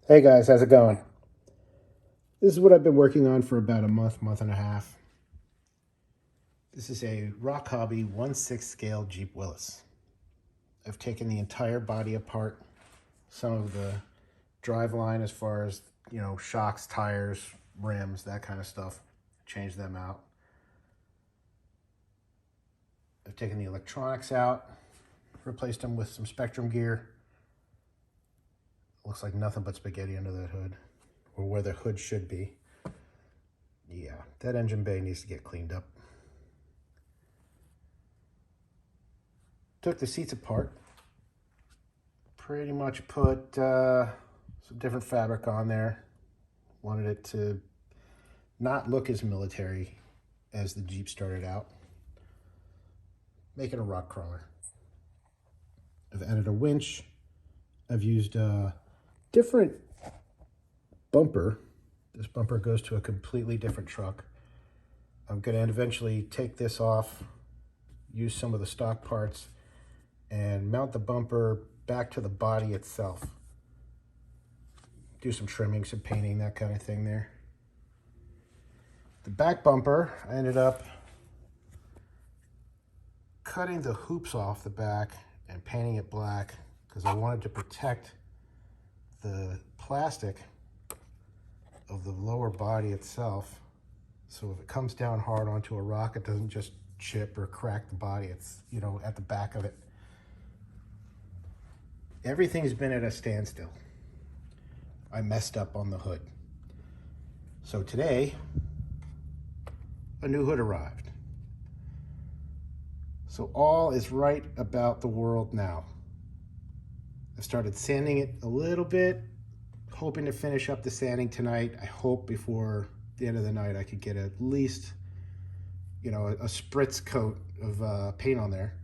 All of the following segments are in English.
Hey guys, how's it going? This is what I've been working on for about a month and a half. This is a Rochobby 1/6 scale Jeep Willys. I've taken the entire body apart, some of the drive line as far as, shocks, tires, rims, that kind of stuff. Changed them out. I've taken the electronics out, replaced them with some Spektrum gear. Looks like nothing but spaghetti under that hood, or where the hood should be. Yeah, that engine bay needs to get cleaned up. Took the seats apart. Pretty much put some different fabric on there. Wanted it to not look as military as the Jeep started out. Making a rock crawler. I've added a winch. I've used a different bumper. This bumper goes to a completely different truck. I'm going to eventually take this off, use some of the stock parts, and mount the bumper back to the body itself. Do some trimming, some painting, that kind of thing there. The back bumper, I ended up cutting the hoops off the back and painting it black because I wanted to protect the plastic of the lower body itself. So if it comes down hard onto a rock, it doesn't just chip or crack the body. It's, at the back of it. Everything's been at a standstill. I messed up on the hood. So today, a new hood arrived. So all is right about the world now. I started sanding it a little bit, hoping to finish up the sanding tonight. I hope before the end of the night I could get at least, a spritz coat of paint on there.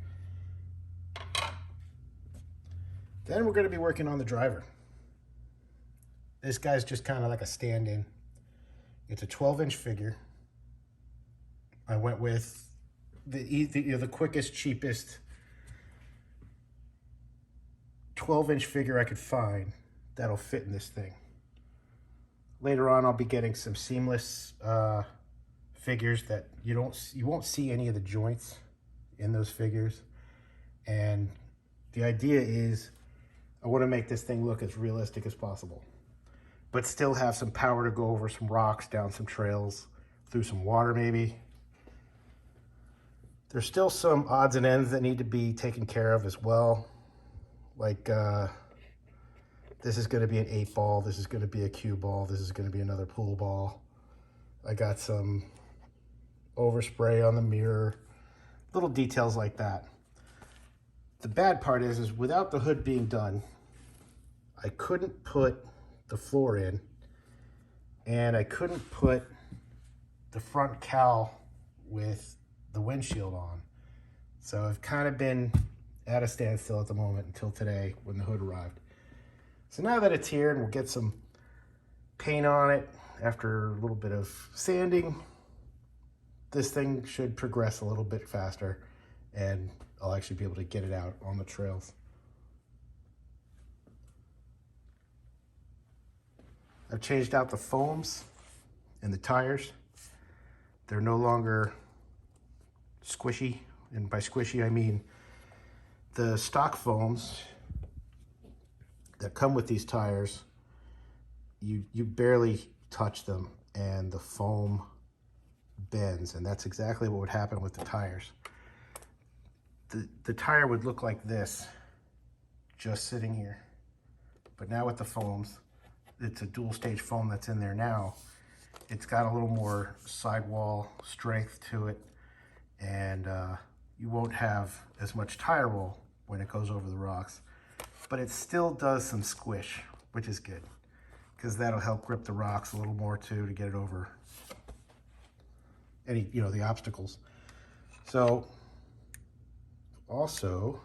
Then we're going to be working on the driver. This guy's just kind of like a stand-in. It's a 12-inch figure. I went with the quickest, cheapest 12-inch figure I could find that'll fit in this thing. Later on, I'll be getting some seamless figures that you won't see any of the joints in those figures. And the idea is I want to make this thing look as realistic as possible, but still have some power to go over some rocks, down some trails, through some water maybe. There's still some odds and ends that need to be taken care of as well. Like this is going to be an 8-ball, this is going to be a cue ball, this is going to be another pool ball. I got some overspray on the mirror, little details like that. The bad part is without the hood being done, I couldn't put the floor in, and I couldn't put the front cowl with the windshield on. So I've kind of been at a standstill at the moment until today when the hood arrived. So now that it's here and we'll get some paint on it after a little bit of sanding, this thing should progress a little bit faster and I'll actually be able to get it out on the trails. I've changed out the foams in the tires. They're no longer squishy, and by squishy I mean the stock foams that come with these tires, you barely touch them and the foam bends, and that's exactly what would happen with the tires. The tire would look like this, just sitting here. But now with the foams, it's a dual stage foam that's in there now. It's got a little more sidewall strength to it, and you won't have as much tire roll when it goes over the rocks. But it still does some squish, which is good, because that'll help grip the rocks a little more too, to get it over any, the obstacles. So also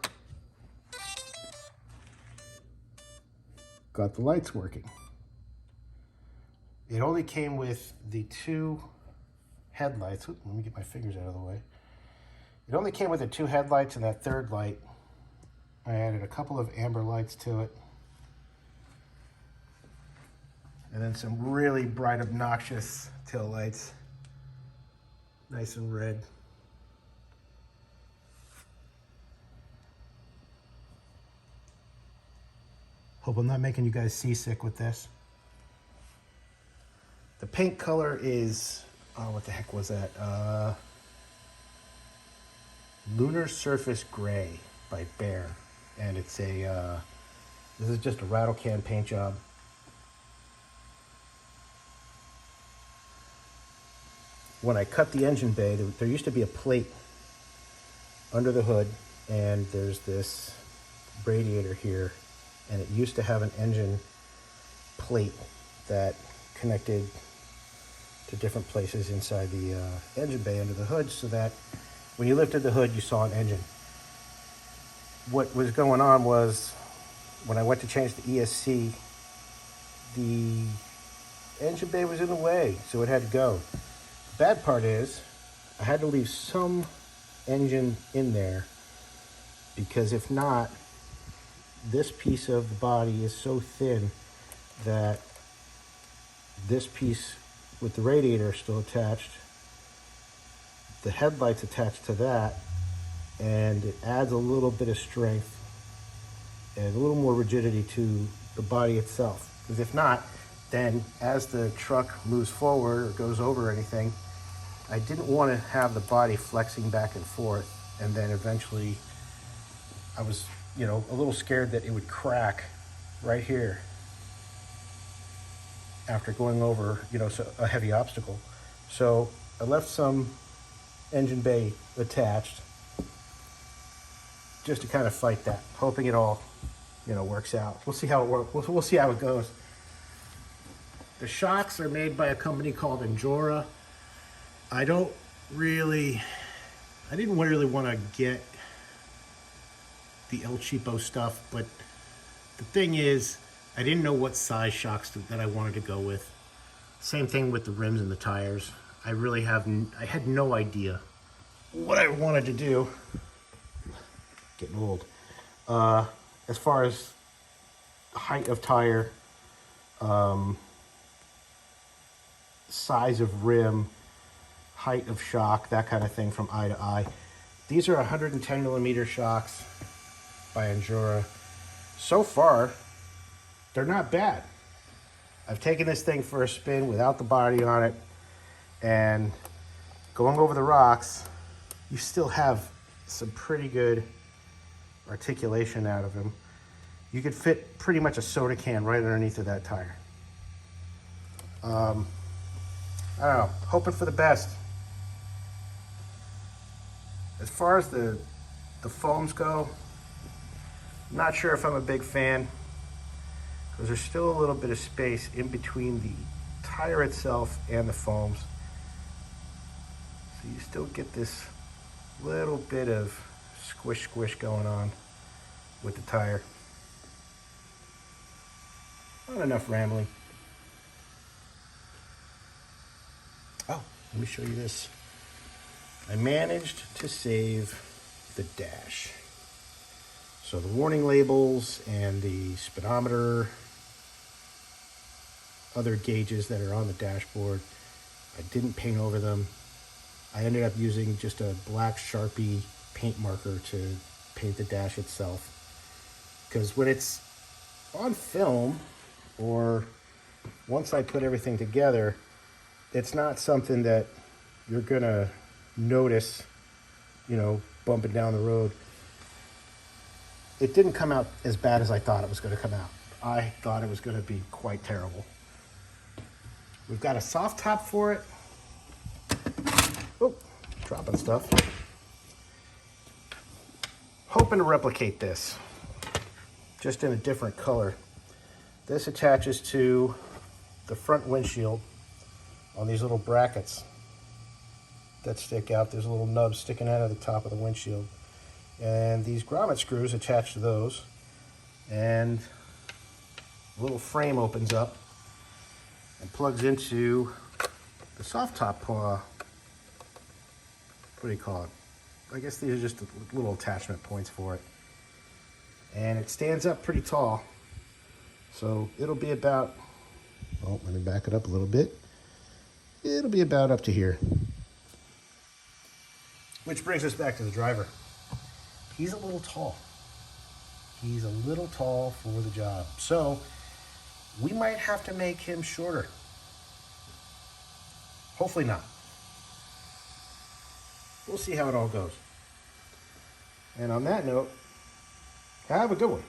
got the lights working. It only came with the 2 headlights. Oops, let me get my fingers out of the way. It only came with the 2 headlights and that third light. I added a couple of amber lights to it. And then some really bright, obnoxious tail lights. Nice and red. Hope I'm not making you guys seasick with this. The paint color is, oh, what the heck was that? Lunar Surface Gray by Bear. And it's a, this is just a rattle can paint job. When I cut the engine bay, there used to be a plate under the hood, and there's this radiator here, and it used to have an engine plate that connected to different places inside the engine bay under the hood, so that when you lifted the hood, you saw an engine. What was going on was, when I went to change the ESC, the engine bay was in the way, so it had to go. The bad part is, I had to leave some engine in there, because if not, this piece of the body is so thin that this piece with the radiator still attached, the headlights attached to that, and it adds a little bit of strength and a little more rigidity to the body itself. Because if not, then as the truck moves forward or goes over anything, I didn't want to have the body flexing back and forth, and then eventually I was, you know, a little scared that it would crack right here after going over, you know, a heavy obstacle. So I left some engine bay attached just to kind of fight that, hoping it all, you know, works out. We'll see how it works. We'll see how it goes. The shocks are made by a company called Injora. I didn't really want to get the El Cheapo stuff, but the thing is, I didn't know what size shocks that I wanted to go with. Same thing with the rims and the tires. I had no idea what I wanted to do. Getting old. As far as height of tire, size of rim, height of shock, that kind of thing from eye to eye. These are 110 millimeter shocks by Injora. So far, they're not bad. I've taken this thing for a spin without the body on it, and going over the rocks, you still have some pretty good articulation out of them. You could fit pretty much a soda can right underneath of that tire. I don't know, hoping for the best. As far as the foams go, I'm not sure if I'm a big fan, because there's still a little bit of space in between the tire itself and the foams. So you still get this little bit of squish going on with the tire. Not enough rambling. Oh, let me show you this. I managed to save the dash. So the warning labels and the speedometer, other gauges that are on the dashboard, I didn't paint over them. I ended up using just a black Sharpie paint marker to paint the dash itself. Because when it's on film, or once I put everything together, it's not something that you're gonna notice, you know, bumping down the road. It didn't come out as bad as I thought it was gonna come out. I thought it was gonna be quite terrible. We've got a soft top for it. Oh, dropping stuff. Hoping to replicate this, just in a different color. This attaches to the front windshield on these little brackets that stick out. There's a little nub sticking out of the top of the windshield. And these grommet screws attach to those. And a little frame opens up and plugs into the soft top, what do you call it? I guess these are just little attachment points for it. And it stands up pretty tall. So it'll be about Oh, let me back it up a little bit. It'll be about up to here. Which brings us back to the driver. He's a little tall. He's a little tall for the job. So we might have to make him shorter. Hopefully not. We'll see how it all goes. And on that note, have a good one.